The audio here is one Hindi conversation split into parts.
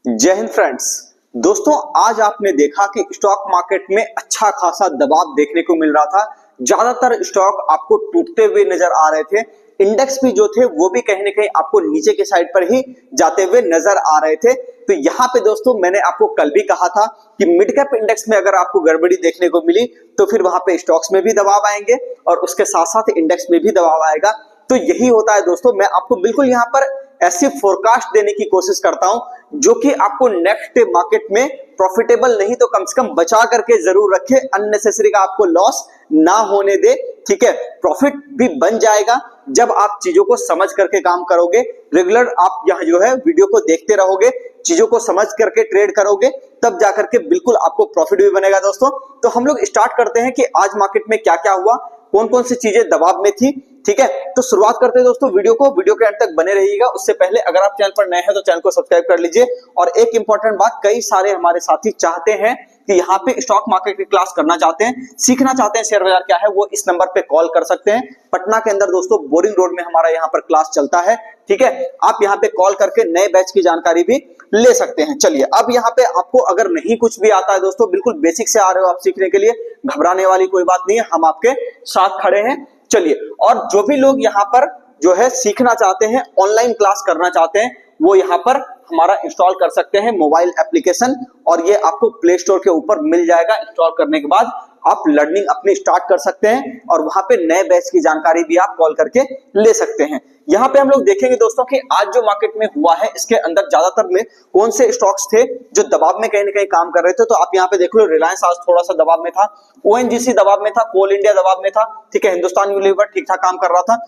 जय हिंद फ्रेंड्स। दोस्तों, आज आपने देखा कि स्टॉक मार्केट में अच्छा खासा दबाव देखने को मिल रहा था। ज्यादातर स्टॉक आपको टूटते हुए नजर आ रहे थे। इंडेक्स भी जो थे वो भी कहीं ना कहीं आपको नीचे के साइड पर ही जाते हुए नजर आ रहे थे। तो यहाँ पे दोस्तों मैंने आपको कल भी कहा था कि मिड कैप इंडेक्स में अगर आपको गड़बड़ी देखने को मिली तो फिर वहां पे स्टॉक्स में भी दबाव आएंगे और उसके साथ साथ इंडेक्स में भी दबाव आएगा। तो यही होता है दोस्तों, मैं आपको बिल्कुल यहाँ पर ऐसी फोरकास्ट देने की कोशिश करता हूं जो कि आपको नेक्स्ट मार्केट में प्रॉफिटेबल नहीं तो कम से कम बचा करके जरूर रखे, अननेसेसरी का आपको लॉस ना होने दे। ठीक है, प्रॉफिट भी बन जाएगा जब आप चीजों को समझ करके काम करोगे। रेगुलर आप यहाँ जो है वीडियो को देखते रहोगे, चीजों को समझ करके ट्रेड करोगे, तब जाकर के बिल्कुल आपको प्रॉफिट भी बनेगा। दोस्तों, तो हम लोग स्टार्ट करते हैं कि आज मार्केट में क्या क्या हुआ, कौन कौन सी चीजें दबाव में थी। ठीक है, तो शुरुआत करते हैं दोस्तों वीडियो के अंत तक बने रहिएगा। उससे पहले अगर आप चैनल पर नए हैं तो चैनल को सब्सक्राइब कर लीजिए। और एक इंपॉर्टेंट बात, कई सारे हमारे साथी चाहते हैं कि यहाँ पे स्टॉक मार्केट की क्लास करना चाहते हैं, सीखना चाहते हैं शेयर बाजार क्या है, वो इस नंबर पे कॉल कर सकते हैं। पटना के अंदर दोस्तों बोरिंग रोड में हमारा यहाँ पर क्लास चलता है। ठीक है, आप यहाँ पे कॉल करके नए बैच की जानकारी भी ले सकते हैं। चलिए, अब यहाँ पे आपको अगर नहीं कुछ भी आता है दोस्तों, बिल्कुल बेसिक से आ रहे हो आप सीखने के लिए, घबराने वाली कोई बात नहीं है, हम आपके साथ खड़े हैं। चलिए, और जो भी लोग यहाँ पर जो है सीखना चाहते हैं, ऑनलाइन क्लास करना चाहते हैं, वो यहाँ पर हमारा इंस्टॉल कर सकते हैं मोबाइल एप्लीकेशन, और ये आपको प्ले स्टोर के ऊपर मिल जाएगा। इंस्टॉल करने के बाद आप लर्निंग अपनी स्टार्ट कर सकते हैं और वहां पे नए बैच की जानकारी भी आप कॉल करके ले सकते हैं। यहाँ पे हम लोग देखेंगे दोस्तों कि आज जो मार्केट में हुआ है इसके अंदर ज्यादातर में कौन से स्टॉक्स थे जो दबाव में कहीं ना कहीं काम कर रहे थे। तो आप यहाँ पे देख लो, रिलायंस आज थोड़ा सा दबाव में था, ओएनजीसी दबाव में था, कोल इंडिया दबाव में था। ठीक है, हिंदुस्तान यूनिलीवर ठीक ठाक काम कर रहा था,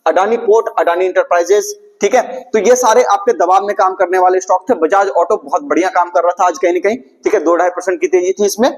अडानी पोर्ट, अडानी इंटरप्राइजेस। ठीक है, तो ये सारे आपके दबाव में काम करने वाले स्टॉक थे। बजाज ऑटो बहुत बढ़िया काम कर रहा था आज कहीं ना कहीं। ठीक है, 2-2.5% की तेजी थी इसमें।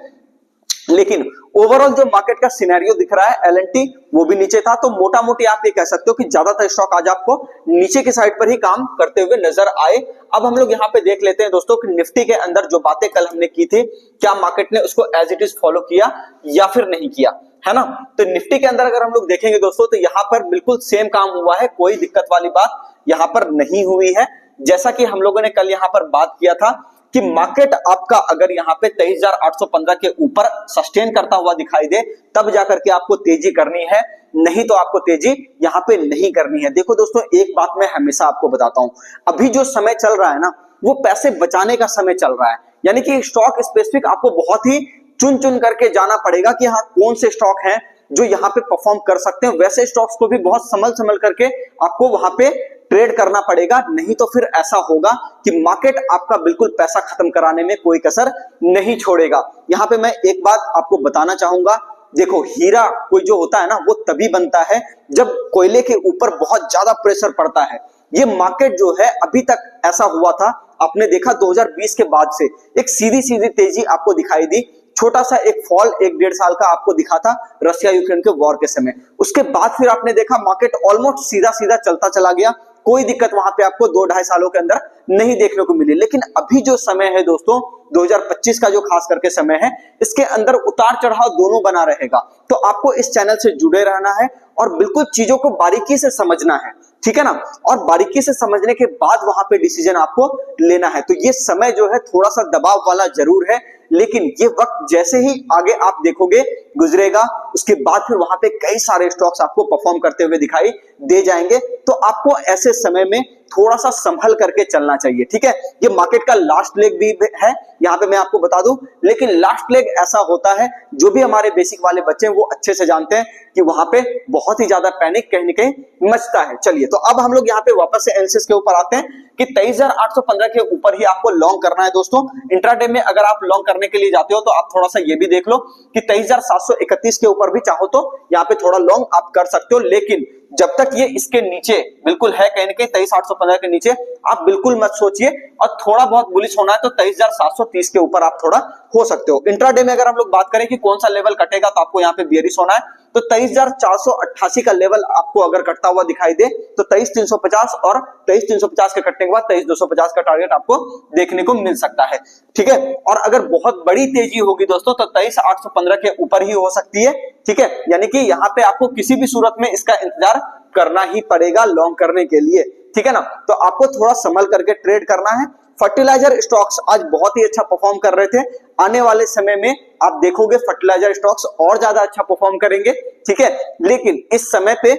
लेकिन ओवरऑल जो मार्केट का सिनेरियो दिख रहा है, एलएनटी वो भी नीचे था। तो मोटा मोटी आप ये कह सकते हो कि ज्यादातर स्टॉक आज आपको नीचे की साइड पर ही काम करते हुए नजर आए। अब हम लोग यहाँ पे देख लेते हैं दोस्तों कि निफ्टी के अंदर जो बातें कल हमने की थी, क्या मार्केट ने उसको एज इट इज फॉलो किया या फिर नहीं किया, है ना। तो निफ्टी के अंदर अगर हम लोग देखेंगे दोस्तों तो यहाँ पर बिल्कुल सेम काम हुआ है, कोई दिक्कत वाली बात यहाँ पर नहीं हुई है। जैसा कि हम लोगों ने कल यहाँ पर बात किया था कि मार्केट आपका अगर यहाँ पे 23,815 के ऊपर सस्टेन करता हुआ दिखाई दे तब जाकर के आपको तेजी करनी है, नहीं तो आपको तेजी यहाँ पे नहीं करनी है। देखो दोस्तों, एक बात मैं हमेशा आपको बताता हूं, अभी जो समय चल रहा है ना, वो पैसे बचाने का समय चल रहा है। यानी कि स्टॉक स्पेसिफिक आपको बहुत ही चुन चुन करके जाना पड़ेगा कि हाँ कौन से स्टॉक हैं जो यहाँ पे परफॉर्म कर सकते हैं। वैसे स्टॉक्स को भी बहुत संभल करके आपको वहां पे ट्रेड करना पड़ेगा, नहीं तो फिर ऐसा होगा कि मार्केट आपका बिल्कुल पैसा खत्म कराने में कोई कसर नहीं छोड़ेगा। यहाँ पे मैं एक बात आपको बताना चाहूंगा, देखो हीरा कोई जो होता है ना, वो तभी बनता है जब कोयले के ऊपर बहुत ज्यादा प्रेशर पड़ता है। ये मार्केट जो है अभी तक ऐसा हुआ था, आपने देखा 2020 के बाद से एक सीधी सीधी तेजी आपको दिखाई दी, छोटा सा एक फॉल 1-1.5 साल का आपको दिखा था रशिया यूक्रेन के वॉर के समय। उसके बाद फिर आपने देखा मार्केट ऑलमोस्ट सीधा सीधा चलता चला गया, कोई दिक्कत वहां पे आपको 2-2.5 सालों के अंदर नहीं देखने को मिली। लेकिन अभी जो समय है दोस्तों, 2025 का जो खास करके समय है, इसके अंदर उतार चढ़ाव दोनों बना रहेगा। तो आपको इस चैनल से जुड़े रहना है और बिल्कुल चीजों को बारीकी से समझना है, ठीक है ना। और बारीकी से समझने के बाद वहां पे डिसीजन आपको लेना है। तो ये समय जो है थोड़ा सा दबाव वाला जरूर है, लेकिन ये वक्त जैसे ही आगे आप देखोगे गुजरेगा, उसके बाद फिर वहां पे कई सारे स्टॉक्स आपको परफॉर्म करते हुए दिखाई दे जाएंगे। तो आपको ऐसे समय में थोड़ा सा संभल करके चलना चाहिए। ठीक है, ये मार्केट का लास्ट लेग भी है, यहाँ पे मैं आपको बता दूं। लेकिन लास्ट लेग ऐसा होता है, जो भी हमारे बेसिक वाले बच्चे हैं वो अच्छे से जानते हैं कि वहां पे बहुत ही ज्यादा पैनिक कहीं ना कहीं मचता है। चलिए, तो अब हम लोग यहाँ पे वापस से एनालिसिस के ऊपर आते हैं कि 23,815 के ऊपर ही आपको लॉन्ग करना है दोस्तों। इंट्राडे में अगर आप लॉन्ग करने के लिए जाते हो तो आप थोड़ा सा ये भी देख लो कि 23,731 के ऊपर भी चाहो तो यहाँ पे थोड़ा लॉन्ग आप कर सकते हो। लेकिन जब तक ये इसके नीचे बिल्कुल है, कहीं ना कहीं 23,815 के नीचे आप बिल्कुल मत सोचिए। और थोड़ा बहुत बुलिश होना है तो 23,730 के ऊपर आप थोड़ा हो सकते हो। इंट्राडे में अगर हम लोग बात करें कि कौन सा लेवल कटेगा तो आपको यहाँ पे बियरिश होना है, तो 23,488 का लेवल आपको अगर कटता हुआ दिखाई दे तो 23,350 और 23,350 के कटने के बाद 23,250 का टारगेट आपको देखने को मिल सकता है। ठीक है, और अगर बहुत बड़ी तेजी होगी दोस्तों तो 23,815 के ऊपर ही हो सकती है। ठीक है, यानी कि यहाँ पे आपको किसी भी सूरत में इसका इंतजार करना ही पड़ेगा लॉन्ग करने के लिए। ठीक है ना, तो आपको थोड़ा संभल करके ट्रेड करना है। फर्टिलाइजर स्टॉक्स आज बहुत ही अच्छा परफॉर्म कर रहे थे। आने वाले समय में आप देखोगे फर्टिलाइजर स्टॉक्स और ज्यादा अच्छा परफॉर्म करेंगे, ठीक है। लेकिन इस समय पे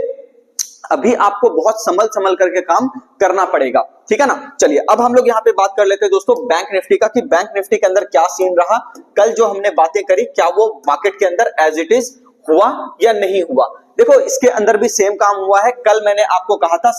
अभी आपको बहुत संभल संभल करके काम करना पड़ेगा, ठीक है ना। चलिए अब हम लोग यहाँ पे बात कर लेते हैं दोस्तों बैंक निफ्टी का, कि बैंक निफ्टी के अंदर क्या सीन रहा। कल जो हमने बातें करी, क्या वो मार्केट के अंदर एज इट इज हुआ या नहीं हुआ। देखो इसके अंदर भी सेम काम हुआ है। कल मैंने आपको कहा था,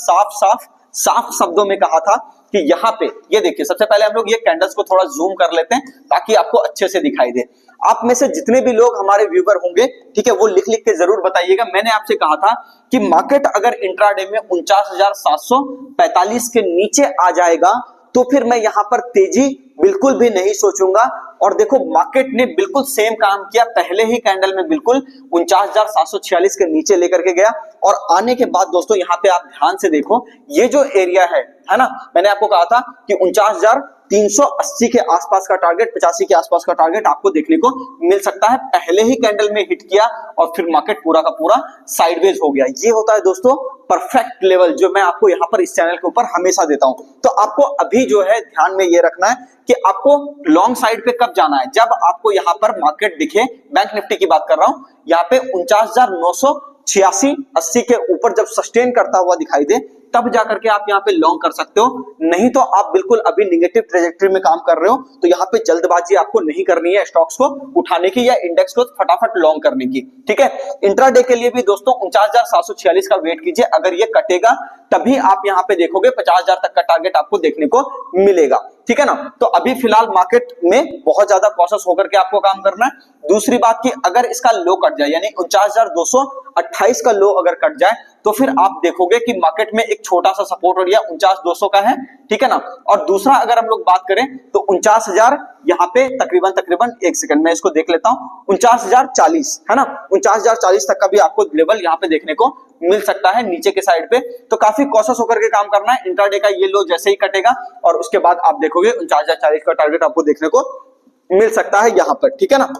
साफ शब्दों में कहा था कि यहाँ पे ये देखिए, सबसे पहले हम लोग ये कैंडल्स को थोड़ा जूम कर लेते हैं ताकि आपको अच्छे से दिखाई दे। आप में से जितने भी लोग हमारे व्यूअर होंगे, ठीक है, वो लिख लिख के जरूर बताइएगा। मैंने आपसे कहा था कि मार्केट अगर इंट्राडे में 49,745 के नीचे आ जाएगा तो फिर मैं यहां पर तेजी बिल्कुल भी नहीं सोचूंगा। और देखो मार्केट ने बिल्कुल सेम काम किया, पहले ही कैंडल में बिल्कुल 49,746 के नीचे लेकर के गया। और आने के बाद दोस्तों यहाँ पे आप ध्यान से देखो, ये जो एरिया है ना, मैंने आपको कहा था कि 49,380 के आसपास का टारगेट, 85 के आसपास का टारगेट आपको देखने को मिल सकता है। पहले ही कैंडल में हिट किया और फिर मार्केट पूरा का पूरा साइडवेज हो गया। ये होता है दोस्तों परफेक्ट लेवल, जो मैं आपको यहाँ पर इस चैनल के ऊपर हमेशा देता हूं। तो आपको अभी जो है ध्यान में ये रखना है कि आपको लॉन्ग साइड पे कब जाना है, जब आपको यहाँ पर मार्केट दिखे, बैंक निफ्टी की बात कर रहा हूं, यहाँ पे 49,986, 80 के ऊपर जब सस्टेन करता हुआ दिखाई दे, तब जाकर के आप यहाँ पे लॉन्ग कर सकते हो। नहीं तो आप बिल्कुल अभी निगेटिव ट्रेजेक्टरी में काम कर रहे हो, तो यहाँ पे जल्दबाजी आपको नहीं करनी है स्टॉक्स को उठाने की या इंडेक्स को फटाफट लॉन्ग करने की, ठीक है। इंट्राडे के लिए भी दोस्तों 49,746 का वेट कीजिए, अगर ये कटेगा तभी आप यहाँ पे देखोगे 50,000 तक का टारगेट आपको देखने को मिलेगा, ठीक है ना। तो अभी फिलहाल मार्केट में बहुत ज्यादा कॉशियस होकर के आपको काम करना है। दूसरी बात की, अगर इसका लो कट जाए, यानी 49,228 का लो अगर कट जाए, तो फिर आप देखोगे कि मार्केट में एक छोटा सा सपोर्ट एरिया 49,200 का है, ठीक है ना। और दूसरा अगर हम लोग बात करें तो 49,000 यहाँ पे तकरीबन एक सेकंड में इसको देख लेता हूं, 49,040 है ना, 49,040 तक का भी आपको लेवल यहाँ पे देखने को मिल सकता है नीचे के साइड पे। तो काफी कॉशियस होकर के काम करना है। इंट्राडे का ये लो जैसे ही कटेगा और उसके बाद आप देखोगे 49,040 का टारगेट आपको देखने को मिल सकता है यहाँ पर, ठीक है ना।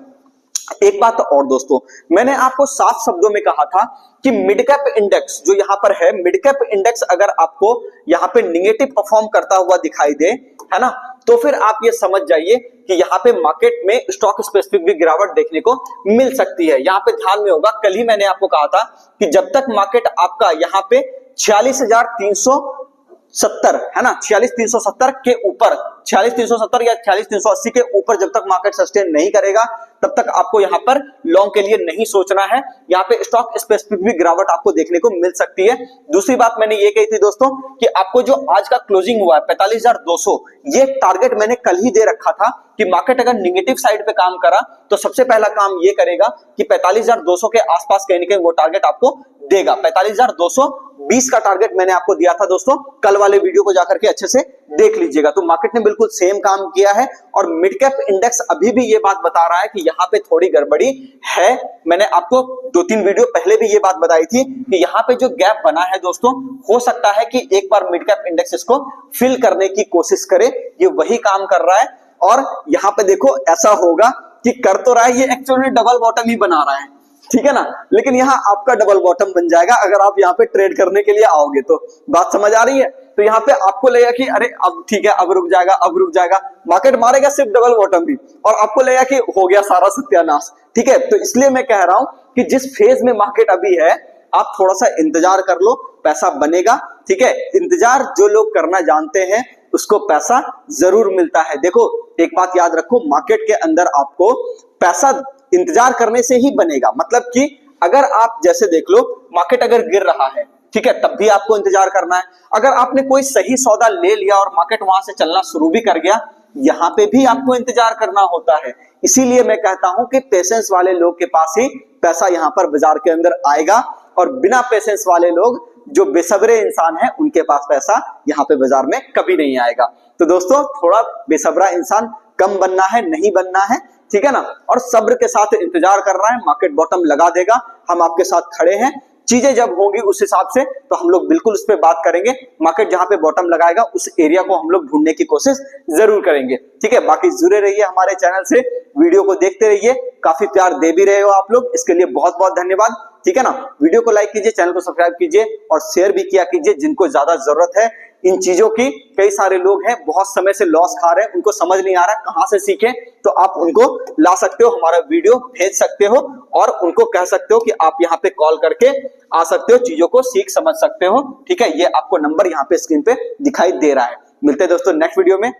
एक बात और दोस्तों, मैंने आपको साफ शब्दों में कहा था कि मिड कैप इंडेक्स जो यहाँ पर है, मिड कैप इंडेक्स अगर आपको यहाँ पे निगेटिव परफॉर्म करता हुआ दिखाई दे, है ना, तो फिर आप ये समझ जाइए कि यहाँ पे मार्केट में स्टॉक स्पेसिफिक भी गिरावट देखने को मिल सकती है। यहाँ पे ध्यान में होगा, कल ही मैंने आपको कहा था कि जब तक मार्केट आपका यहाँ पे 46,370 है ना, 46,370 के ऊपर, 46,370 या 46,380 के ऊपर जब तक मार्केट सस्टेन नहीं करेगा, तब तक आपको यहाँ पर लॉन्ग के लिए नहीं सोचना है। यहाँ पे स्टॉक स्पेसिफिक भी गिरावट आपको देखने को मिल सकती है। दूसरी बात मैंने ये कही थी दोस्तों कि आपको जो आज का क्लोजिंग हुआ है 45,200, ये टारगेट मैंने कल ही दे रखा था कि मार्केट अगर निगेटिव साइड पे काम करा तो सबसे पहला काम ये करेगा कि 45,200 के आसपास कहीं ना कहीं वो टारगेट आपको देगा। 45,220 का टारगेट मैंने आपको दिया था दोस्तों, कल वाले वीडियो को जाकर के अच्छे से देख लीजिएगा। तो मार्केट ने बिल्कुल सेम काम किया है और मिड कैप इंडेक्स अभी भी ये बात बता रहा है कि यहाँ पे थोड़ी गड़बड़ी है। मैंने आपको 2-3 वीडियो पहले भी ये बात बताई थी कि यहाँ पे जो गैप बना है दोस्तों, हो सकता है कि एक बार मिड कैप इंडेक्स इसको फिल करने की कोशिश करे। ये वही काम कर रहा है और यहाँ पे देखो ऐसा होगा कि कर तो रहा है, ये एक्चुअली में डबल बॉटम ही बना रहा है, ठीक है ना। लेकिन यहाँ आपका डबल बॉटम बन जाएगा अगर आप यहाँ पे ट्रेड करने के लिए आओगे तो। बात समझ आ रही है? तो यहाँ पे आपको लगेगा कि अरे अब ठीक है, अब रुक जाएगा, अब रुक जाएगा, मार्केट मारेगा सिर्फ डबल बॉटम भी, और आपको लगेगा कि हो गया सारा सत्यानाश, ठीक है। तो इसलिए मैं कह रहा हूं कि जिस फेज में मार्केट अभी है, आप थोड़ा सा इंतजार कर लो, पैसा बनेगा, ठीक है। इंतजार जो लोग करना जानते हैं उसको पैसा जरूर मिलता है। देखो एक बात याद रखो, मार्केट के अंदर आपको पैसा इंतजार करने से ही बनेगा। मतलब कि अगर आप जैसे देख लो, मार्केट अगर गिर रहा है, ठीक है, तब भी आपको इंतजार करना है। अगर आपने कोई सही सौदा ले लिया और मार्केट वहां से चलना शुरू भी कर गया, यहां पे भी आपको इंतजार करना होता है। इसीलिए मैं कहता हूं कि पेशेंस वाले लोग के पास ही पैसा यहां पर बाजार के अंदर आएगा, और बिना पेशेंस वाले लोग जो बेसब्रे इंसान हैं, उनके पास पैसा यहाँ पे बाजार में कभी नहीं आएगा। तो दोस्तों थोड़ा बेसब्रा इंसान कम बनना है, नहीं बनना है, ठीक है ना। और सब्र के साथ इंतजार करना है, मार्केट बॉटम लगा देगा, हम आपके साथ खड़े हैं। चीजें जब होंगी उस हिसाब से तो हम लोग बिल्कुल उस पर बात करेंगे। मार्केट जहां पे बॉटम लगाएगा उस एरिया को हम लोग ढूंढने की कोशिश जरूर करेंगे, ठीक है। बाकी जुड़े रहिए हमारे चैनल से, वीडियो को देखते रहिए, काफी प्यार दे भी रहे हो आप लोग, इसके लिए बहुत बहुत धन्यवाद। ठीक है ना। वीडियो को लाइक कीजिए, चैनल को सब्सक्राइब कीजिए और शेयर भी किया कीजिए जिनको ज्यादा जरूरत है इन चीजों की। कई सारे लोग हैं बहुत समय से लॉस खा रहे हैं, उनको समझ नहीं आ रहा कहां से सीखें, तो आप उनको ला सकते हो, हमारा वीडियो भेज सकते हो और उनको कह सकते हो कि आप यहाँ पे कॉल करके आ सकते हो, चीजों को सीख समझ सकते हो। ठीक है, ये आपको नंबर यहाँ पे स्क्रीन पे दिखाई दे रहा है। मिलते हैं दोस्तों नेक्स्ट वीडियो में।